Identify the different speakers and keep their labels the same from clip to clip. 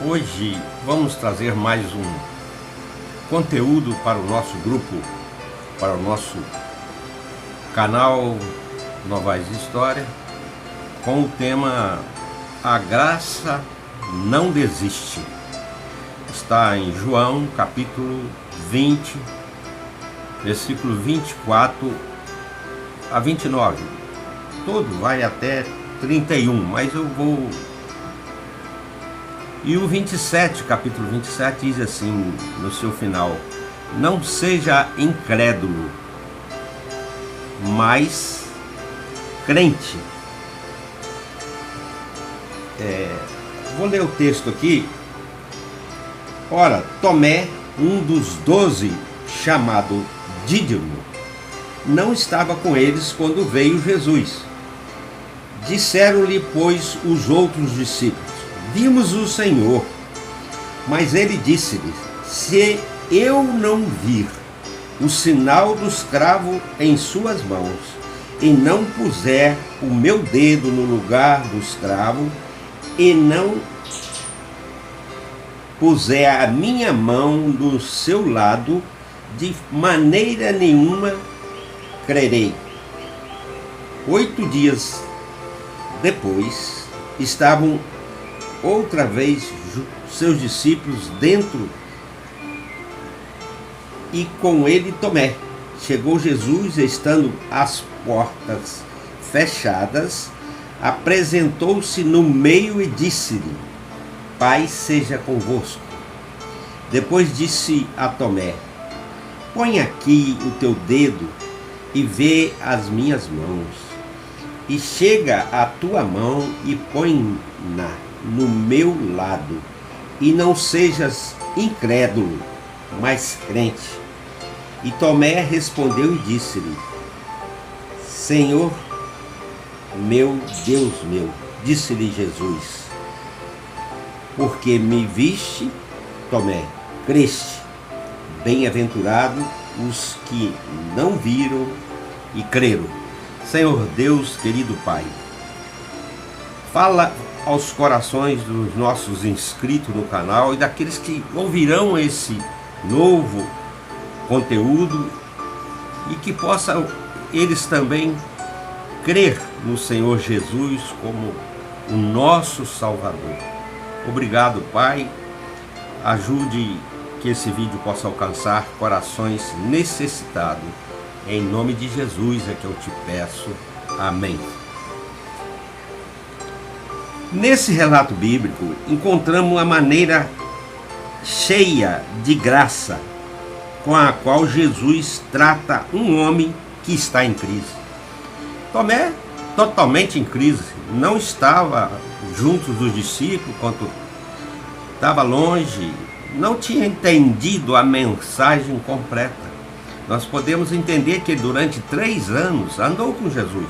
Speaker 1: Hoje vamos trazer mais um conteúdo para o nosso grupo, para o nosso canal Novais História, com o tema A Graça Não Desiste. Está em João capítulo 20, versículo 24 a 29. Todo vai até 31, mas eu vou... E o 27, capítulo 27, diz assim, no seu final: não seja incrédulo, mas crente. Vou ler o texto aqui. Ora, Tomé, um dos 12, chamado Dídimo, não estava com eles quando veio Jesus. Disseram-lhe, pois, os outros discípulos: vimos o Senhor. Mas ele disse-lhes: se eu não vir o sinal dos cravos em suas mãos, e não puser o meu dedo no lugar dos cravos, e não puser a minha mão no seu lado, de maneira nenhuma crerei. 8 dias depois, estavam outra vez seus discípulos dentro, e com ele Tomé. Chegou Jesus, estando as portas fechadas, apresentou-se no meio e disse-lhe: Pai seja convosco. Depois disse a Tomé: põe aqui o teu dedo e vê as minhas mãos, e chega a tua mão e põe-na no meu lado, e não sejas incrédulo, mas crente. E Tomé respondeu e disse-lhe: Senhor meu, Deus meu. Disse-lhe Jesus: porque me viste, Tomé, creste. Bem-aventurado os que não viram e creram. Senhor Deus, querido Pai, fala aos corações dos nossos inscritos no canal e daqueles que ouvirão esse novo conteúdo, e que possam eles também crer no Senhor Jesus como o nosso Salvador. Obrigado, Pai. Ajude que esse vídeo possa alcançar corações necessitados. Em nome de Jesus é que eu te peço. Amém. Nesse relato bíblico, encontramos uma maneira cheia de graça com a qual Jesus trata um homem que está em crise. Tomé, totalmente em crise, não estava junto dos discípulos, quanto estava longe, não tinha entendido a mensagem completa. Nós podemos entender que durante 3 anos andou com Jesus,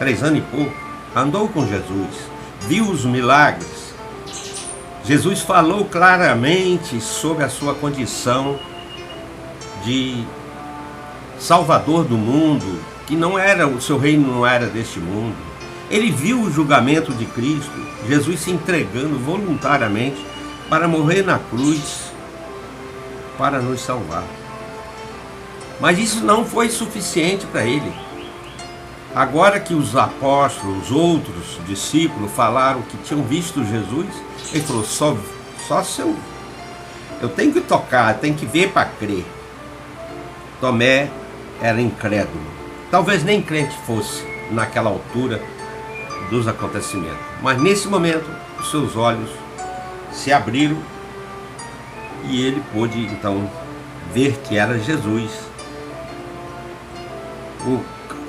Speaker 1: 3 anos e pouco, andou com Jesus, viu os milagres. Jesus falou claramente sobre a sua condição de Salvador do mundo, que não era, o seu reino não era deste mundo. Ele viu o julgamento de Cristo, Jesus se entregando voluntariamente para morrer na cruz, para nos salvar. Mas isso não foi suficiente para ele. Agora que os apóstolos, os outros discípulos falaram que tinham visto Jesus, ele falou: só se eu tenho que tocar, tenho que ver para crer. Tomé era incrédulo. Talvez nem crente fosse naquela altura dos acontecimentos. Mas nesse momento, os seus olhos se abriram e ele pôde então ver que era Jesus, o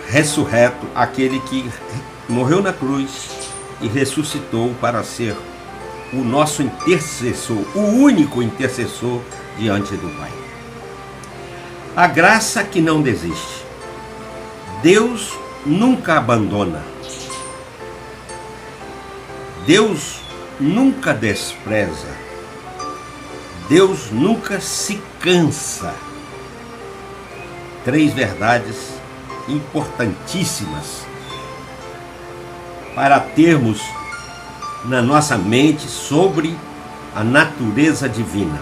Speaker 1: ressurreto, aquele que morreu na cruz e ressuscitou para ser o nosso intercessor, o único intercessor diante do Pai. A graça que não desiste. Deus nunca abandona. Deus nunca despreza. Deus nunca se cansa. 3 verdades importantíssimas para termos na nossa mente sobre a natureza divina.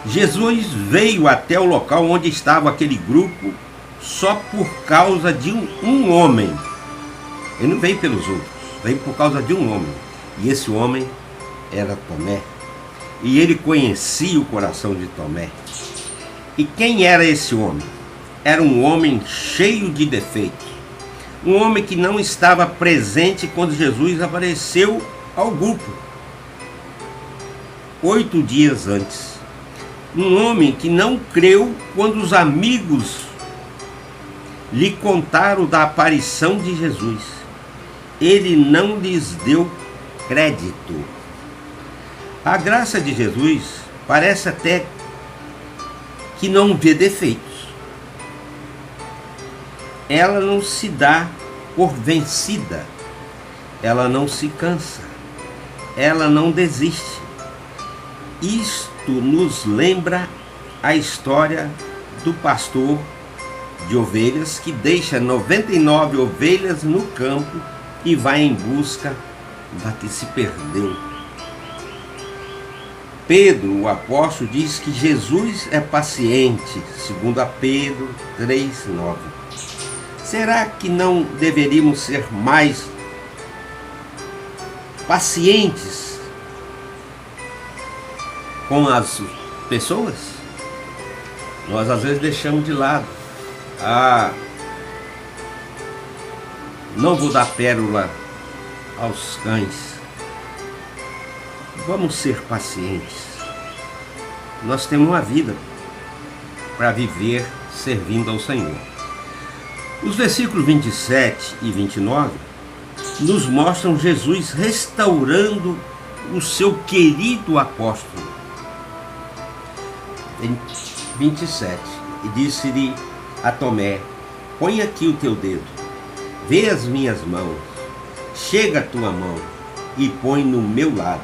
Speaker 1: Jesus veio até o local onde estava aquele grupo só por causa de um homem. Ele não veio pelos outros, veio por causa de um homem. E esse homem era Tomé. E ele conhecia o coração de Tomé. E quem era esse homem? Era um homem cheio de defeitos. Um homem que não estava presente quando Jesus apareceu ao grupo 8 dias antes. Um homem que não creu quando os amigos lhe contaram da aparição de Jesus. Ele não lhes deu crédito. A graça de Jesus parece até que não vê defeitos. Ela não se dá por vencida. Ela não se cansa. Ela não desiste. Isto nos lembra a história do pastor de ovelhas que deixa 99 ovelhas no campo e vai em busca da que se perdeu. Pedro, o apóstolo, diz que Jesus é paciente, segundo a Pedro 3,9. Será que não deveríamos ser mais pacientes com as pessoas? Nós às vezes deixamos de lado. Não vou dar pérola aos cães. Vamos ser pacientes. Nós temos uma vida para viver servindo ao Senhor. Os versículos 27 e 29 nos mostram Jesus restaurando o seu querido apóstolo. Em 27, e disse-lhe a Tomé: põe aqui o teu dedo, vê as minhas mãos, chega a tua mão e põe no meu lado,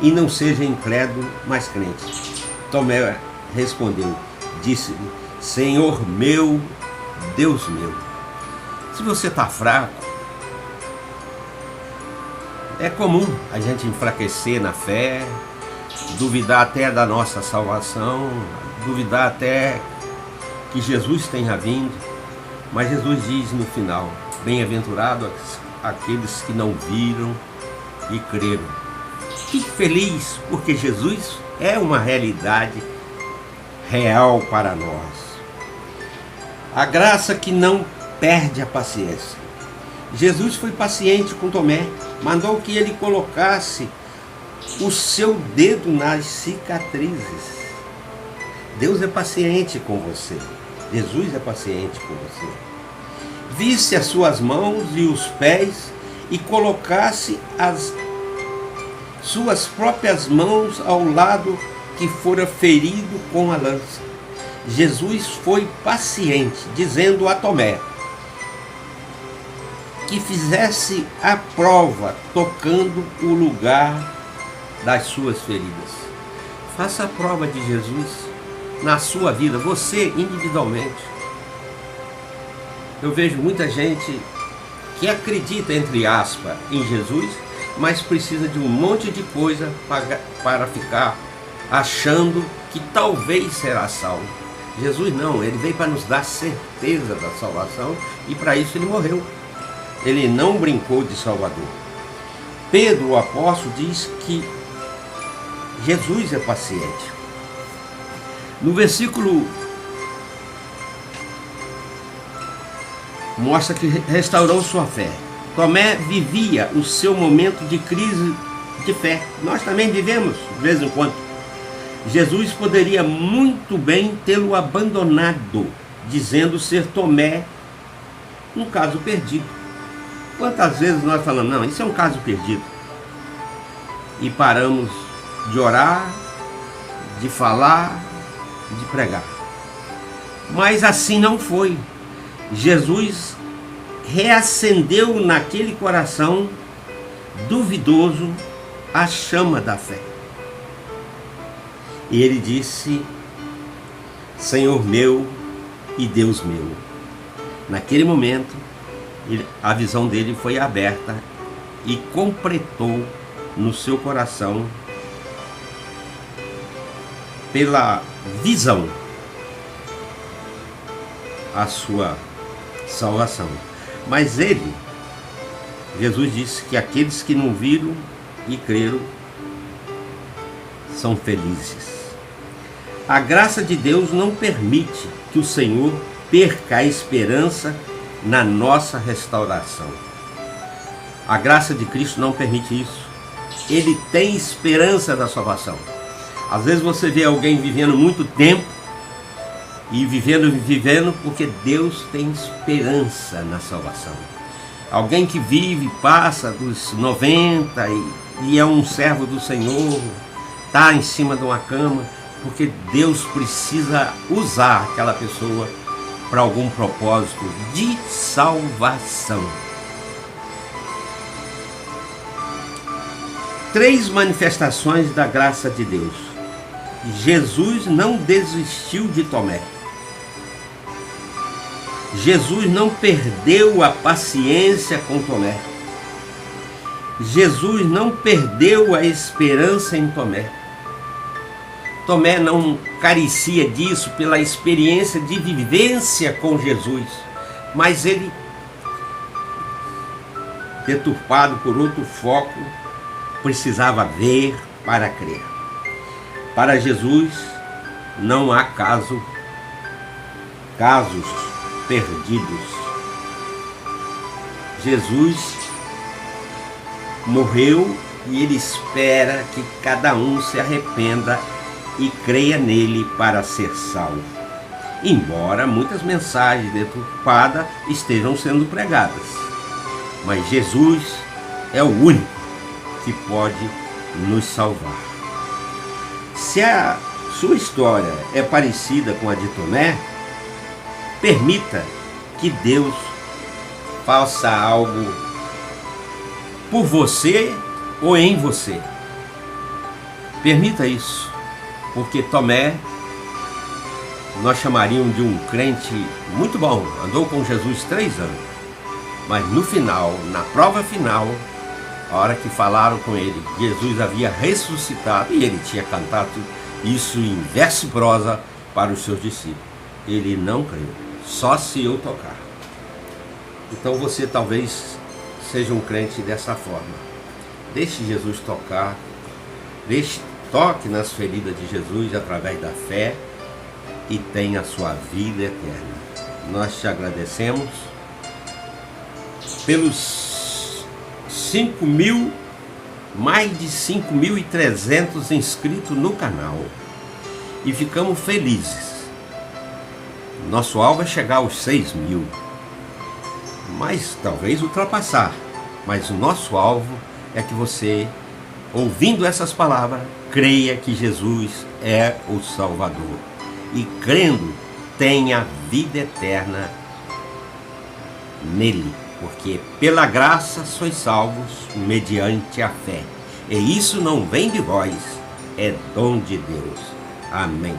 Speaker 1: e não seja incrédulo, mas crente. Tomé respondeu, disse-lhe: Senhor meu, Deus meu. Se você está fraco, é comum a gente enfraquecer na fé, duvidar até da nossa salvação, duvidar até que Jesus tenha vindo. Mas Jesus diz no final: bem-aventurado aqueles que não viram e creram. Fique feliz, porque Jesus é uma realidade real para nós. A graça que não perde a paciência. Jesus foi paciente com Tomé, mandou que ele colocasse o seu dedo nas cicatrizes. Deus é paciente com você. Jesus é paciente com você. Visse as suas mãos e os pés e colocasse as suas próprias mãos ao lado que fora ferido com a lança. Jesus foi paciente, dizendo a Tomé que fizesse a prova, tocando o lugar das suas feridas. Faça a prova de Jesus na sua vida, você individualmente. Eu vejo muita gente que acredita, entre aspas, em Jesus, mas precisa de um monte de coisa para ficar achando que talvez será salvo. Jesus não, ele veio para nos dar certeza da salvação e para isso ele morreu. Ele não brincou de Salvador. Pedro, o apóstolo, diz que Jesus é paciente. No versículo mostra que restaurou sua fé. Tomé vivia o seu momento de crise de fé. Nós também vivemos de vez em quando. Jesus poderia muito bem tê-lo abandonado, dizendo ser Tomé um caso perdido. Quantas vezes nós falamos, não, isso é um caso perdido, e paramos de orar, de falar, de pregar. Mas assim não foi. Jesus reacendeu naquele coração duvidoso a chama da fé. E ele disse: Senhor meu e Deus meu. Naquele momento, a visão dele foi aberta e completou no seu coração pela visão a sua salvação. Mas Jesus disse que aqueles que não viram e creram são felizes. A graça de Deus não permite que o Senhor perca a esperança na nossa restauração. A graça de Cristo não permite isso. Ele tem esperança da salvação. Às vezes você vê alguém vivendo muito tempo e vivendo porque Deus tem esperança na salvação. Alguém que vive, passa dos 90 e é um servo do Senhor, está em cima de uma cama, porque Deus precisa usar aquela pessoa para algum propósito de salvação. 3 manifestações da graça de Deus. Jesus não desistiu de Tomé. Jesus não perdeu a paciência com Tomé. Jesus não perdeu a esperança em Tomé. Tomé não carecia disso pela experiência de vivência com Jesus, mas ele, deturpado por outro foco, precisava ver para crer. Para Jesus não há casos perdidos. Jesus morreu e ele espera que cada um se arrependa e creia nele para ser salvo. Embora muitas mensagens deturpadas estejam sendo pregadas, mas Jesus é o único que pode nos salvar. Se a sua história é parecida com a de Tomé, permita que Deus faça algo por você ou em você. Permita isso. Porque Tomé, nós chamaríamos de um crente muito bom, andou com Jesus 3 anos, mas no final, na prova final, a hora que falaram com ele, Jesus havia ressuscitado e ele tinha cantado isso em verso e prosa para os seus discípulos. Ele não creu, só se eu tocar. Então você talvez seja um crente dessa forma. Deixe Jesus tocar, toque nas feridas de Jesus através da fé e tenha a sua vida eterna. Nós te agradecemos pelos mais de 5.300 inscritos no canal e ficamos felizes. Nosso alvo é chegar aos 6.000, mas talvez ultrapassar. Mas o nosso alvo é que você, ouvindo essas palavras, creia que Jesus é o Salvador. E crendo, tenha vida eterna nele. Porque pela graça sois salvos mediante a fé. E isso não vem de vós, é dom de Deus. Amém.